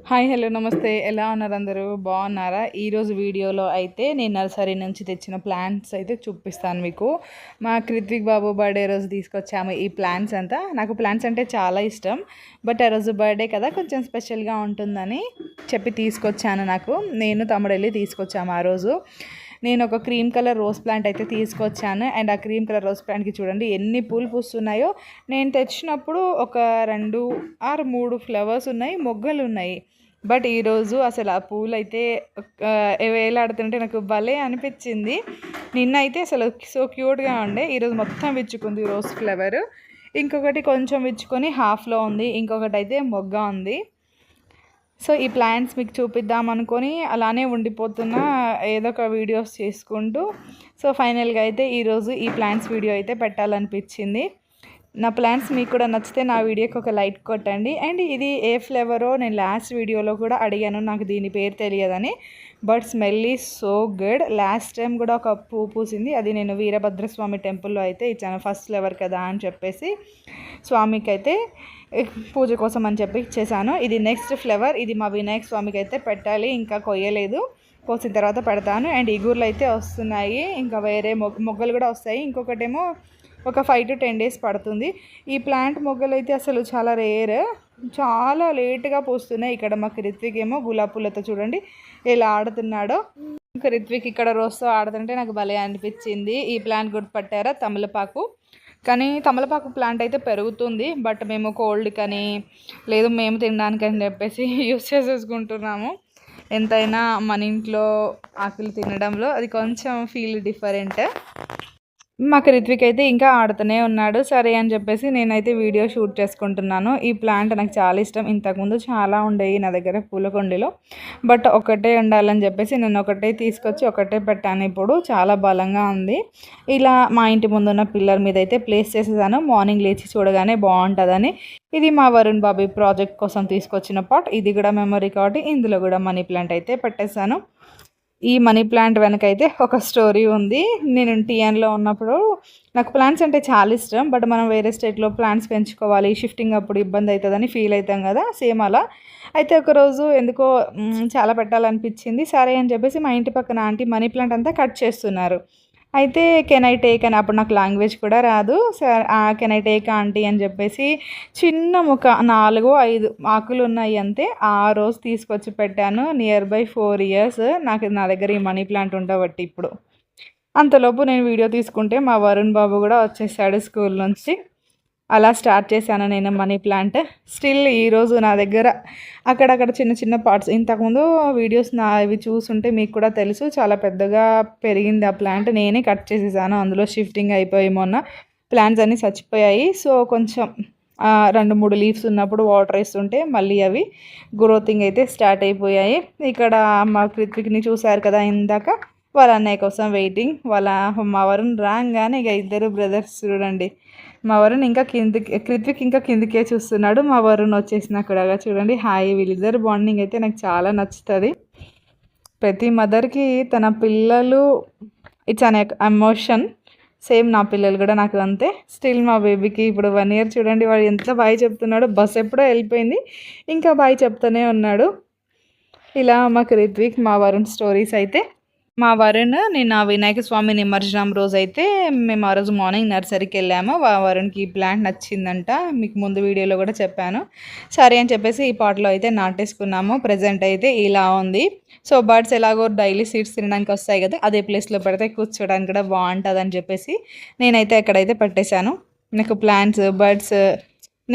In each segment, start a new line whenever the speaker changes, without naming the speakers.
Hi hello నమస్తే ఎలా ఉన్నారు అందరూ బాగున్నారా? ఈరోజు వీడియోలో అయితే నేను నర్సరీ నుంచి తెచ్చిన ప్లాంట్స్ అయితే చూపిస్తాను మీకు. మా కృత్విక్ బాబు బర్త్డే రోజు తీసుకొచ్చాము ఈ ప్లాంట్స్ అంతా. నాకు ప్లాంట్స్ అంటే చాలా ఇష్టం, బట్ ఆ రోజు బర్త్డే కదా కొంచెం స్పెషల్గా ఉంటుందని చెప్పి తీసుకొచ్చాను. నేను తమ్ముడు వెళ్ళి తీసుకొచ్చాము ఆ రోజు. నేను ఒక క్రీమ్ కలర్ రోజ్ ప్లాంట్ అయితే తీసుకొచ్చాను. అండ్ ఆ క్రీమ్ కలర్ రోజ్ ప్లాంట్కి చూడండి ఎన్ని పూలు పూస్తున్నాయో. నేను తెచ్చినప్పుడు ఒక 2 or 3 ఫ్లవర్స్ ఉన్నాయి, మొగ్గలు ఉన్నాయి. బట్ ఈరోజు అసలు ఆ పూలు అయితే వేలాడుతుంటే నాకు భలే అనిపించింది. నిన్న అయితే అసలు సో క్యూట్గా ఉండే, ఈరోజు మొత్తం విచ్చుకుంది రోజ్ ఫ్లవర్. ఇంకొకటి కొంచెం విచ్చుకొని హాఫ్లో ఉంది, ఇంకొకటి అయితే మొగ్గ ఉంది. సో ఈ ప్లాంట్స్ మీకు చూపిద్దాం అనుకొని అలానే ఉండిపోతున్నా, ఏదో ఒక వీడియోస్ చేసుకుంటూ. సో ఫైనల్గా అయితే ఈరోజు ఈ ప్లాంట్స్ వీడియో అయితే పెట్టాలనిపించింది. నా ప్లాంట్స్ మీకు కూడా నచ్చితే నా వీడియోకి ఒక లైక్ కొట్టండి. అండ్ ఇది ఏ ఫ్లేవరో నేను లాస్ట్ వీడియోలో కూడా అడిగాను, నాకు దీని పేరు తెలియదని. But smell is so good. Last time కూడా ఒక పువ్వు పూసింది, అది నేను వీరభద్రస్వామి టెంపుల్లో అయితే ఇచ్చాను. ఫస్ట్ ఫ్లేవర్ కదా అని చెప్పేసి స్వామికి అయితే పూజ కోసం అని చెప్పి ఇచ్చేసాను. ఇది నెక్స్ట్ ఫ్లేవర్, ఇది మా వినాయక స్వామికి అయితే పెట్టాలి, ఇంకా కొయ్యలేదు, కోసిన తర్వాత పెడతాను. అండ్ ఇగుర్లు అయితే వస్తున్నాయి, ఇంకా వేరే మొగ్గలు కూడా వస్తాయి. ఇంకొకటేమో ఒక 5 to 10 days పడుతుంది. ఈ ప్లాంట్ మొగ్గలు అయితే అసలు చాలా రేర్, చాలా లేట్గా పూస్తున్నాయి. ఇక్కడ మాకు రిత్విక్ ఏమో గులాబీ పూలతో చూడండి ఎలా ఆడుతున్నాడో. ఇంకా రిత్విక్ ఇక్కడ రోజుతో ఆడుతుంటే నాకు భలే అనిపించింది. ఈ ప్లాంట్ గుర్తుపట్టారా? తమలపాకు. కానీ తమలపాకు ప్లాంట్ అయితే పెరుగుతుంది, బట్ మేము కోల్డ్ కానీ లేదు మేము తినడానికి అని చెప్పేసి యూస్ చేసేసుకుంటున్నాము. ఎంతైనా మన ఇంట్లో ఆకులు తినడంలో అది కొంచెం ఫీల్ డిఫరెంట్. మాకు రిత్విక్ అయితే ఇంకా ఆడుతూనే ఉన్నాడు. సరే అని చెప్పేసి నేనైతే వీడియో షూట్ చేసుకుంటున్నాను. ఈ ప్లాంట్ నాకు చాలా ఇష్టం. ఇంతకుముందు చాలా ఉండేవి నా దగ్గర పూలకొండిలో, బట్ ఒకటే ఉండాలని చెప్పేసి నేను ఒకటే తీసుకొచ్చి ఒకటే పెట్టాను. ఇప్పుడు చాలా బలంగా ఉంది. ఇలా మా ఇంటి ముందు ఉన్న పిల్లర్ మీద అయితే ప్లేస్ చేసేసాను. మార్నింగ్ లేచి చూడగానే బాగుంటుందని. ఇది మా వరుణ్ బాబీ ప్రాజెక్ట్ కోసం తీసుకొచ్చిన పాట్. ఇది కూడా మెమరీ కాబట్టి ఇందులో కూడా మనీ ప్లాంట్ అయితే పెట్టేశాను. ఈ మనీ ప్లాంట్ వెనకైతే ఒక స్టోరీ ఉంది. నేను టీఎన్లో ఉన్నప్పుడు నాకు ప్లాంట్స్ అంటే చాలా ఇష్టం, బట్ మనం వేరే స్టేట్లో ప్లాంట్స్ పెంచుకోవాలి, షిఫ్టింగ్ అప్పుడు ఇబ్బంది అవుతుందని ఫీల్ అవుతాం కదా, సేమ్ అలా. అయితే ఒకరోజు ఎందుకో చాలా పెట్టాలనిపించింది. సరే అని చెప్పేసి మా ఇంటి పక్కన ఆంటీ మనీ ప్లాంట్ అంతా కట్ చేస్తున్నారు. అయితే కెన్ ఐ టేక్ అని, అప్పుడు నాకు లాంగ్వేజ్ కూడా రాదు. Sir can I take aunty అని చెప్పేసి చిన్న ముక్క 4-5 ఆకులు ఉన్నాయి అంతే. ఆ రోజు తీసుకొచ్చి పెట్టాను. నియర్ బై 4 years నా దగ్గర ఈ మనీ ప్లాంట్ ఉండబట్టి ఇప్పుడు. అంతలోపు నేను వీడియో తీసుకుంటే మా వరుణ్ బాబు కూడా వచ్చేసాడు స్కూల్ నుంచి. అలా స్టార్ట్ చేశాను నేను మనీ ప్లాంట్. స్టిల్ ఈరోజు నా దగ్గర అక్కడక్కడ చిన్న చిన్న పార్ట్స్, ఇంతకుముందు వీడియోస్ ఇవి చూసుంటే మీకు కూడా తెలుసు, చాలా పెద్దగా పెరిగింది ఆ ప్లాంట్. నేనే కట్ చేసేసాను, అందులో షిఫ్టింగ్ అయిపోయి మొన్న ప్లాంట్స్ అన్నీ చచ్చిపోయాయి. సో కొంచెం 2-3 లీవ్స్ ఉన్నప్పుడు వాటర్ వేస్తుంటే మళ్ళీ అవి గ్రోతింగ్ అయితే స్టార్ట్ అయిపోయాయి. ఇక్కడ మా కృత్విక్ని చూశారు కదా ఇందాక, వాళ్ళ అన్నయ్య కోసం వెయిటింగ్. మా వరుణ్ రాగానే ఇక ఇద్దరు బ్రదర్స్ చూడండి. మా వరుణ్ ఇంకా కిందికి, కృత్విక్ ఇంకా కిందికే చూస్తున్నాడు. మా వరుణ్ వచ్చేసిన కూడా చూడండి. హాయ్, వీళ్ళిద్దరు బాండింగ్ అయితే నాకు చాలా నచ్చుతుంది. ప్రతి మదర్కి తన పిల్లలు ఇట్స్ అన్ ఎమోషన్. సేమ్ నా పిల్లలు కూడా నాకు అంతే. స్టిల్ మా బేబీకి ఇప్పుడు 1 year చూడండి, వాడు ఎంత బాయ్ చెప్తున్నాడు. బస్ ఎప్పుడో వెళ్ళిపోయింది, ఇంకా బాయ్ చెప్తూనే ఉన్నాడు. ఇలా మా కృత్విక్ మా వరుణ్ స్టోరీస్ అయితే. మా వరుణ్ నిన్న వినాయక స్వామి నిమజ్జనం రోజు అయితే మేము ఆ రోజు మార్నింగ్ నర్సరీకి వెళ్ళాము. వరుణ్కి ఈ ప్లాంట్ నచ్చిందంట, మీకు ముందు వీడియోలో కూడా చెప్పాను. సరే అని చెప్పేసి ఈ పాట్లో అయితే నాటేసుకున్నాము. ప్రజెంట్ అయితే ఇలా ఉంది. సో బర్డ్స్ ఎలాగో డైలీ సీడ్స్ తినడానికి వస్తాయి కదా, అదే ప్లేస్లో పెడితే కూర్చోడానికి కూడా బాగుంటుంది అని చెప్పేసి నేనైతే ఎక్కడైతే పెట్టేశాను. నాకు ప్లాంట్స్, బర్డ్స్,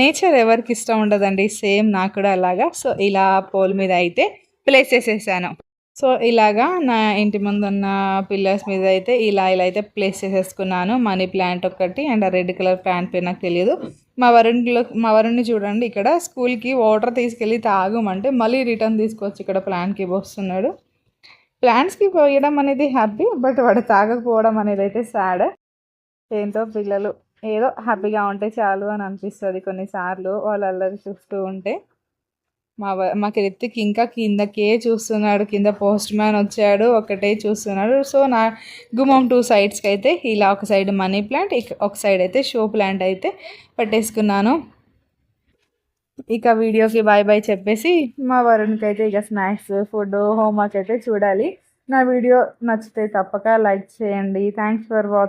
నేచర్ ఎవరికి ఇష్టం ఉండదండి, సేమ్ నాకు కూడా అలాగా. సో ఇలా పోల్ మీద అయితే ప్లేస్ చేసేసాను. సో ఇలాగా నా ఇంటి ముందు ఉన్న పిల్లర్స్ మీద అయితే ఇలా అయితే ప్లేస్ చేసేసుకున్నాను. మనీ ప్లాంట్ ఒకటి అండ్ ఆ రెడ్ కలర్ ప్లాంట్ పేరు నాకు తెలియదు. మా వరుణ్ని చూడండి, ఇక్కడ స్కూల్కి వాటర్ తీసుకెళ్ళి తాగమంటే మళ్ళీ రిటర్న్ తీసుకొచ్చి ఇక్కడ ప్లాంట్కి పోస్తున్నాడు. ప్లాంట్స్కి పోయడం అనేది హ్యాపీ, బట్ వాడు తాగకపోవడం అనేది అయితే సాడ్. ఏంటో పిల్లలు ఏదో హ్యాపీగా ఉంటే చాలు అని అనిపిస్తుంది కొన్నిసార్లు వాళ్ళు అల్లరి చూస్తూ ఉంటే. మాకు రిత్విక్ ఇంకా కిందకే చూస్తున్నాడు. కింద పోస్ట్ మ్యాన్ వచ్చాడు, ఒకటే చూస్తున్నాడు. సో నా గుమ్మం 2 sides అయితే ఇలా ఒక సైడ్ మనీ ప్లాంట్, ఒక సైడ్ అయితే షో ప్లాంట్ అయితే పెట్టేసుకున్నాను. ఇక వీడియోకి బాయ్ బాయ్ చెప్పేసి మా వరుణ్కి అయితే ఇక స్నాక్స్ ఫుడ్ హోంవర్క్ అయితే చూడాలి. నా వీడియో నచ్చితే తప్పక లైక్ చేయండి. Thanks for watching.